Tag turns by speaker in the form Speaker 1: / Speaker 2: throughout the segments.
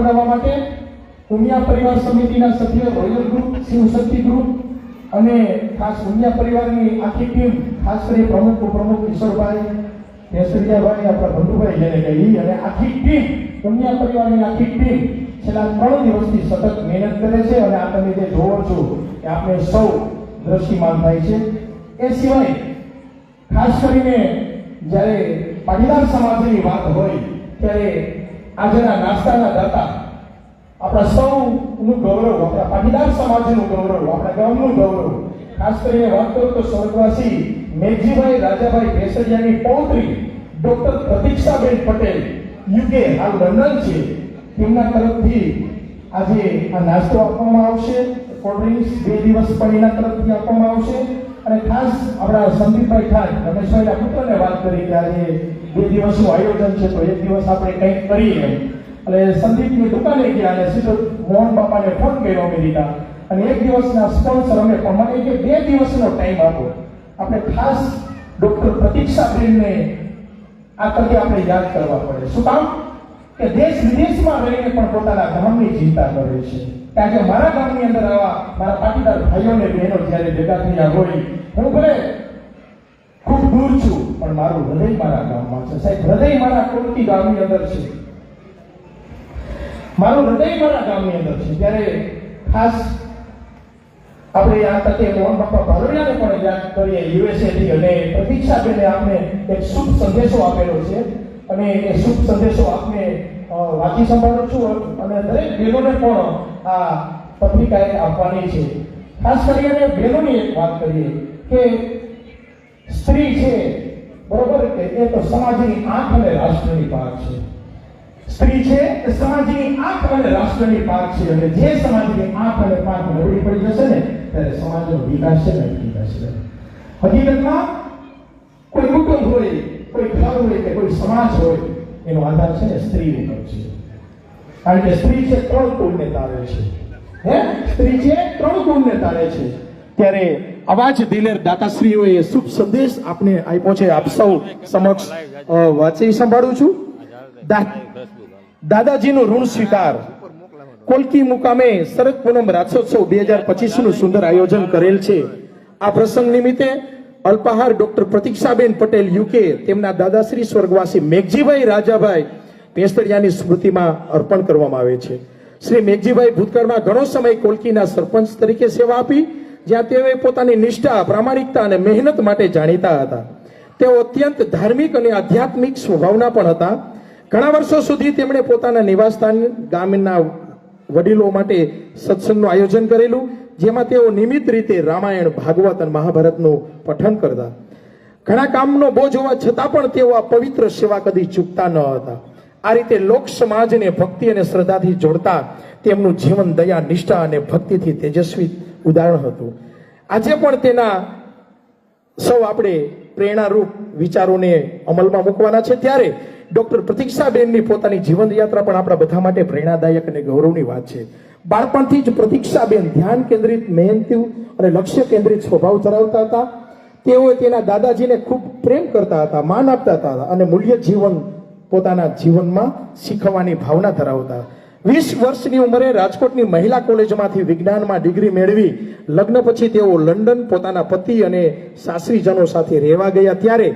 Speaker 1: બનાવવા માટે ઉમિયા પરિવાર સમિતિના સભ્ય રોયલ ગ્રુપ, શિવશક્તિ ગ્રુપ અને ખાસ ઉમિયા પરિવારની આખી ટીમ, ખાસ કરી પ્રમુખ કિશોરભાઈ કેસરિયાભાઈ, આપણા ભંડુભાઈ જેને કહીએ, અને આખી ટીમ, ઉમિયા પરિવારની આખી ટીમ છેલ્લા 3 દિવસથી સતત મહેનત કરે છે અને આ તમે જે જોવો છો કે આપણે સૌ દ્રશ્યમાન થાય છે. એ સિવાય ખાસ કરીને જ્યારે પાટીદાર સમાજની વાત હોય ત્યારે આજના નાસ્તાના દાતા, આપણા સૌનું ગૌરવ, આપણા પાટીદાર સમાજનું ગૌરવ, આપણા ગામનું ગૌરવ, ખાસ કરીને વાત કરું તો સ્વર્ગવાસી મેઘજીભાઈ રાજાભાઈ ભેસડિયાની પૌત્રી ડોક્ટર પ્રતીક્ષાબેન પટેલ, યુકે હાલ લંડન છે, તેમના તરફથી આજે આ નાસ્તો આપવામાં આવશે. કોલ્ડ ડ્રિંક્સ 2 દિવસ પણ એના તરફથી આપવામાં આવશે. અને ખાસ આપણા સંદીપભાઈ ખાન, રમેશભાઈના પુત્રને વાત કરી કે આજે 2 દિવસનું આયોજન છે તો 1 દિવસ આપણે કંઈક કરીએ. એટલે સંદીપની દુકાને ગયા અને સીધો મોહન બાપાને ફોન કર્યો અમેરિકા, અને 1 દિવસના સ્પોન્સર અમે પણ મને કે 2 દિવસનો ટાઈમ આપો. આપણે ખાસ ડોક્ટર પ્રતીક્ષાબેનને આ તકે આપણે યાદ કરવા પડે. શું કામ કે દેશ વિદેશમાં રહીને પણ પોતાના ગામની ચિંતા કરે છે. કારણ કે મારા ગામની અંદર આવા મારા પાટીદાર ભાઈઓ અને બહેનો જ્યારે ભેગા થયા હોય, હું ભલે ખૂબ દૂર છું પણ મારું હૃદય મારા ગામમાં છે. સાહેબ, હૃદય મારા કોલકી ગામની અંદર છે, મારું હૃદય મારા ગામની અંદર છે. ત્યારે ખાસ આપણે આ તકે મોહન બાપા ભારોડિયાને પણ યાદ કરીએ યુએસએ થી, અને પ્રતીક્ષાબેને આપણે એક શુભ સંદેશો આપેલો છે અને એ શુભ સંદેશો આપને વાંચી સંભાળું છું અને દરેક બહેનોને પણ આ પત્રિકાએ આપવાની છે. ખાસ કરીને બહેનોની એક વાત કરીએ કે સ્ત્રી છે, બરોબર, કે એ તો સમાજની આંખ અને રાષ્ટ્રની પાક છે. સ્ત્રી છે એ સમાજની આંખ અને રાષ્ટ્રની પાક છે, અને જે સમાજની આંખ અને પાક નબળી પડી જશે ને ત્યારે સમાજનો વિકાસ છે ને અટકી જશે. હકીકતમાં કોઈ કુટુંબ હોય, કોઈ ઘર હોય કે કોઈ સમાજ હોય, એનો આધાર છે ને સ્ત્રી ઉપર છે. કારણ કે સ્ત્રી છે 3 કુળને તારે છે. સ્ત્રી છે 3 કુળને તારે છે. ત્યારે આવા જ દિલેર દાતાશ્રીઓએ શુભ સંદેશ આપને આપ્યો છે. આપ સૌ સમક્ષ વાંચી સંભાળું છું. દાદાજીનું ઋણ સ્વીકાર. કોલકી મુકામે શરદ પૂનમ રાત્રોત્સવ 2025 નું સુંદર આયોજન કરેલ છે. આ પ્રસંગ નિમિત્તે અલ્પાહાર ડોક્ટર પ્રતીક્ષાબેન પટેલ, યુકે, તેમના દાદાશ્રી સ્વર્ગવાસી મેઘજીભાઈ રાજાભાઈ ભેસડિયાની સ્મૃતિમાં અર્પણ કરવામાં આવે છે. શ્રી મેઘજીભાઈ ભૂતકાળમાં ઘણો સમય કોલકીના સરપંચ તરીકે સેવા આપી, જ્યાં તેઓએ પોતાની નિષ્ઠા, પ્રામાણિકતા અને મહેનત માટે જાણીતા હતા. તેઓ અત્યંત ધાર્મિક અને આધ્યાત્મિક સ્વભાવના પણ હતા. ઘણા વર્ષો સુધી તેમણે પોતાના નિવાસસ્થાન ગામના વડીલો માટે સત્સંગનું આયોજન કરેલું, જેમાં તેઓ નિયમિત રીતે રામાયણ, ભાગવત અને મહાભારતનું પઠન કરતા. ઘણા કામનો બોજ હોવા છતાં પણ તેઓ આ પવિત્ર સેવા કદી ચૂકતા ન હતા. આ રીતે લોક સમાજને ભક્તિ અને શ્રદ્ધાથી જોડતા તેમનું જીવન દયા, નિષ્ઠા અને ભક્તિથી તેજસ્વી ઉદાહરણ હતું. આજે પણ તેના સૌ આપણે પ્રેરણારૂપ વિચારોને અમલમાં મૂકવાના છે. ત્યારે ડોક્ટર પ્રતીક્ષાબેનની પોતાની જીવન યાત્રા પણ આપણા બધા માટે પ્રેરણાદાયક અને ગૌરવની વાત છે. બાળપણથી જ પ્રતીક્ષાબેન ધ્યાન કેન્દ્રિત, મહેનતુ અને લક્ષ્ય કેન્દ્રિત સ્વભાવ ધરાવતા હતા. તેઓ તેના દાદાજીને ખૂબ પ્રેમ કરતા હતા, માન આપતા હતા અને મૂલ્ય જીવન પોતાના જીવનમાં શીખવાની ભાવના ધરાવતા. 20 વર્ષની ઉંમરે રાજકોટની મહિલા કોલેજમાંથી વિજ્ઞાનમાં ડિગ્રી મેળવી લગ્ન પછી તેઓ લંડન પોતાના પતિ અને સાસરીજનો સાથે રહેવા ગયા. ત્યારે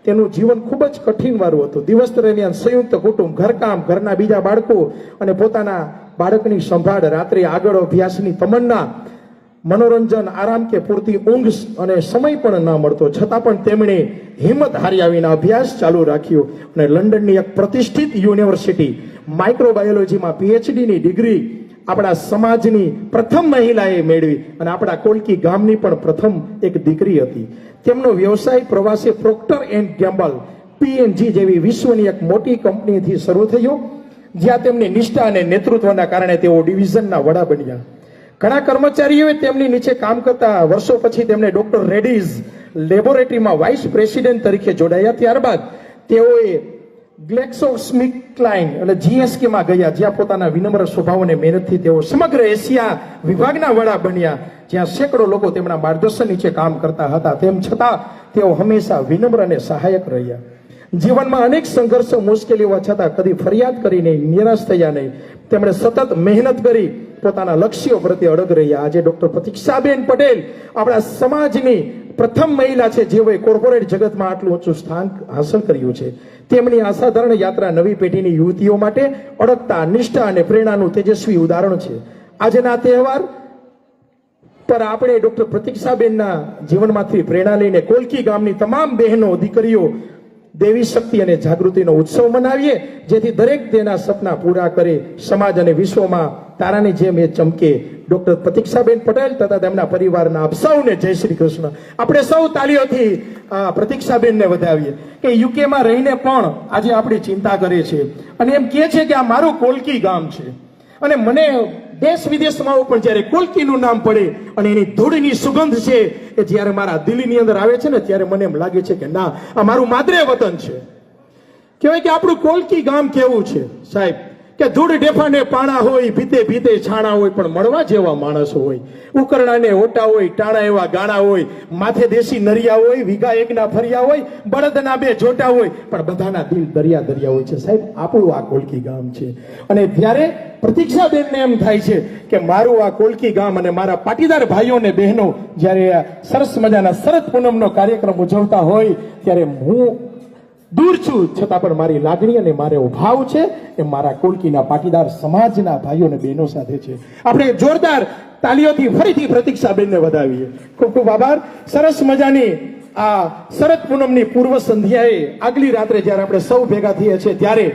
Speaker 1: તેનું જીવન ખૂબ જ કઠિન વાળું હતું. દિવસ દરમિયાન સંયુક્ત કુટુંબ, ઘરકામ, ઘરના બીજા બાળકો અને પોતાના બાળકની સંભાળ, રાત્રે આગળ અભ્યાસની તમન્ના, મનોરંજન, આરામ કે પૂરતી ઊંઘ અને સમય પણ ન મળતો, છતાં પણ તેમણે હિંમત હાર્યા વિના અભ્યાસ ચાલુ રાખ્યો અને લંડનની એક પ્રતિષ્ઠિત યુનિવર્સિટી માઇક્રોબાયોલોજીમાં PhDની ડિગ્રી આપણા સમાજની પ્રથમ મહિલાએ મેળવી અને આપણા કોલકી ગામની પણ પ્રથમ એક દીકરી હતી. તેમનો વ્યવસાય પ્રવાસે પ્રોક્ટર એન્ડ ગેમ્બલ PNG જેવી વિશ્વની એક મોટી કંપનીથી શરૂ થયો, જ્યાં તેમની નિષ્ઠા અને નેતૃત્વના કારણે તેઓ ડિવિઝનના વડા બન્યા. ઘણા કર્મચારીઓએ તેમની નીચે કામ કરતા વર્ષો પછી તેમને ડોક્ટર રેડ્ડીઝ લેબોરેટરીમાં વાઇસ પ્રેસિડેન્ટ તરીકે જોડાયા. ત્યારબાદ તેઓએ ગ્લેક્સોસ્મિથક્લાઇન એટલે GSKમાં ગયા, જ્યાં પોતાના વિનમ્ર સ્વભાવ અને મહેનતથી તેઓ સમગ્ર એશિયા વિભાગના વડા બન્યા, જ્યાં સેંકડો લોકો તેમના માર્ગદર્શન નીચે કામ કરતા હતા. તેમ છતાં તેઓ હંમેશા વિનમ્ર અને સહાયક રહ્યા. જીવનમાં અનેક સંઘર્ષો મુશ્કેલીઓ હોવા છતાં કદી ફરિયાદ કરી નહીં, નિરાશ થયા નહીં. તેમણે સતત મહેનત કરી પોતાના લક્ષ્યો પ્રત્યે અડગ રહ્યા. આજે ડોક્ટર પ્રતીક્ષાબેન પટેલ આપણા સમાજની પ્રથમ મહિલા છે જેઓએ કોર્પોરેટ જગતમાં આટલું ઊંચું સ્થાન હાંસલ કર્યું છે. તેમની અસાધારણ યાત્રા નવી પેઢીની યુવતીઓ માટે અડગતા, નિષ્ઠા અને પ્રેરણાનું તેજસ્વી ઉદાહરણ છે. આજના તહેવાર પર આપણે ડોક્ટર પ્રતીક્ષાબેનના જીવનમાંથી પ્રેરણા લઈને કોલકી ગામની તમામ બહેનો, દીકરીઓ દેવી શક્તિ અને જાગૃતિનો ઉત્સવ મનાવીએ, જેથી દરેક તેના સપના પૂરા કરે, સમાજ અને વિશ્વમાં તારાની જેમ એ ચમકે. ડોક્ટર પ્રતીક્ષાબેન પટેલ તથા તેમના પરિવારના આપ સૌને જય શ્રી કૃષ્ણ. આપણે સૌ તાલીઓથી પ્રતીક્ષાબેનને વધાવીએ કે યુકેમાં રહીને પણ આજે આપણી ચિંતા કરે છે અને એમ કહે છે કે આ મારું કોલકી ગામ છે. અને મને દેશ વિદેશમાં પણ જ્યારે કોલકીનું નામ પડે અને એની ધૂળની સુગંધ છે એ જ્યારે મારા દિલની અંદર આવે છે ને, ત્યારે મને એમ લાગે છે કે ના, આ મારું માદરે વતન છે. કહેવાય કે આપણું કોલકી ગામ કેવું છે સાહેબ, કે ધૂળ ડેફાને પાણા હોય, ભીતે ભીતે છાણા હોય, પણ મળવા જેવા માણસો હોય. ઉકરણાને ઓટા હોય, ટાણા એવા ગાણા હોય, માથે દેશી નરિયા હોય, વીઘા એકના ફરિયા હોય, બળદના બે જોટા હોય, પણ બધાના દિલ દરિયા દરિયા હોય છે. સાહેબ, આપણું આ કોલકી ગામ છે. અને ત્યારે પ્રતીક્ષાબેનને એમ થાય છે કે મારું આ કોલકી ગામ અને મારા પાટીદાર ભાઈઓ અને બહેનો જ્યારે આ સરસ મજાના શરદ પૂનમનો કાર્યક્રમ ઉજવતા હોય ત્યારે હું દૂર છું, છતાં પણ મારી લાગણી અને મારો ભાવ છે એ મારા કોલકીના પાટીદાર સમાજના ભાઈઓ અને બહેનો સાથે છે. આપણે જોરદાર તાલીઓથી ફરીથી પ્રતીક્ષાબેનને વધાવીએ. ખૂબ ખૂબ આભાર. સરસ મજાની આ શરદ પૂનમની પૂર્વ સંધ્યાએ આગલી રાત્રે જ્યારે આપણે સૌ ભેગા થઈએ છીએ ત્યારે